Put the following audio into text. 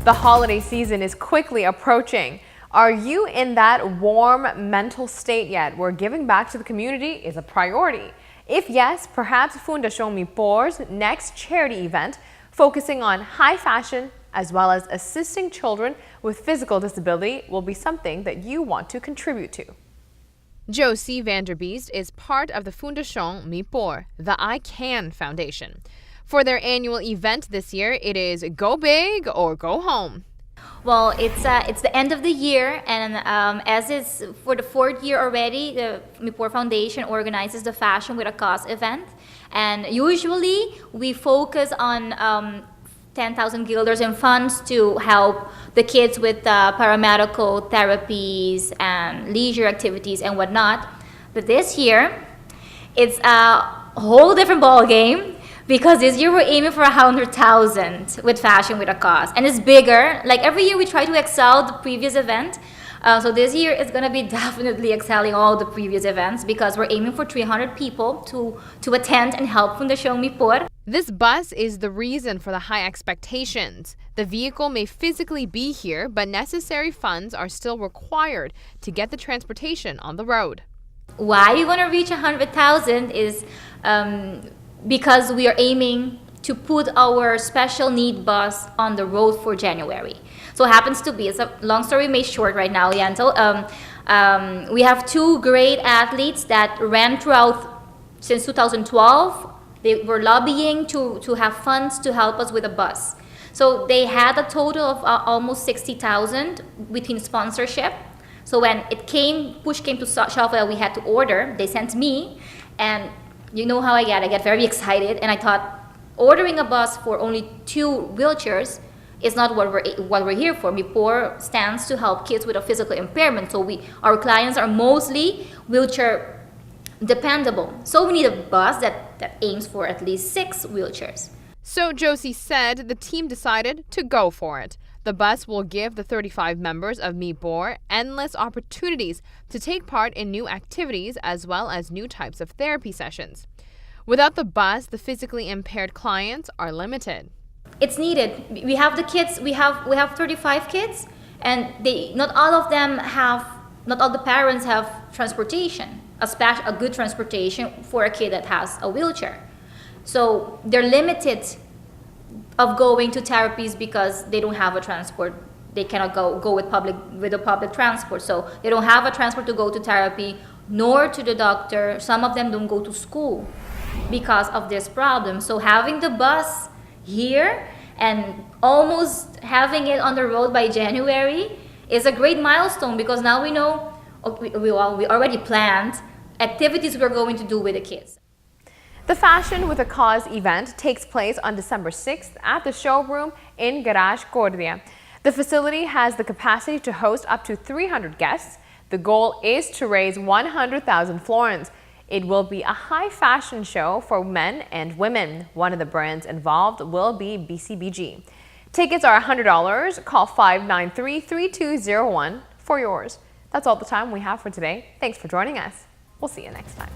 The holiday season is quickly approaching. Are you in that warm mental state yet where giving back to the community is a priority? If yes, perhaps Fundación Mipor's next charity event focusing on high fashion as well as assisting children with physical disability will be something that you want to contribute to. Josie Vanderbeest is part of the Fundación Mipor, the I Can Foundation. For their annual event this year, it is Go Big or Go Home. Well, it's the end of the year, and as is for the fourth year already, the Mipor Foundation organizes the Fashion with a Cause event. And usually we focus on 10,000 guilders in funds to help the kids with paramedical therapies and leisure activities and whatnot. But this year, it's a whole different ball game. Because this year we're aiming for 100,000 with Fashion with a Cause. And it's bigger. Like every year we try to excel the previous event. So this year it's going to be definitely excelling all the previous events because we're aiming for 300 people to attend and help Fundación Mipor. This bus is the reason for the high expectations. The vehicle may physically be here, but necessary funds are still required to get the transportation on the road. Why we want to reach 100,000 is because we are aiming to put our special need bus on the road for January. So it happens to be, it's a long story made short right now, Yanto. We have two great athletes that ran throughout since 2012. They were lobbying to have funds to help us with a bus. So they had a total of almost 60,000 between sponsorship. So when push came to shove that we had to order, they sent me, and you know how I get very excited, and I thought ordering a bus for only 2 wheelchairs is not what we're here for. Mipor stands to help kids with a physical impairment, so our clients are mostly wheelchair dependable. So we need a bus that aims for at least 6 wheelchairs. So Josie said the team decided to go for it. The bus will give the 35 members of Mipor endless opportunities to take part in new activities as well as new types of therapy sessions. Without the bus, the physically impaired clients are limited. It's needed. We have the kids. We have 35 kids, and not all the parents have transportation, a good transportation for a kid that has a wheelchair. So they're limited of going to therapies because they don't have a transport. They cannot go with the public transport. So they don't have a transport to go to therapy nor to the doctor. Some of them don't go to school because of this problem. So having the bus here and almost having it on the road by January is a great milestone because now we know we already planned activities we're going to do with the kids. The Fashion with a Cause event takes place on December 6th at the showroom in Garage Cordia. The facility has the capacity to host up to 300 guests. The goal is to raise 100,000 florins. It will be a high fashion show for men and women. One of the brands involved will be BCBG. Tickets are $100. Call 593-3201 for yours. That's all the time we have for today. Thanks for joining us. We'll see you next time.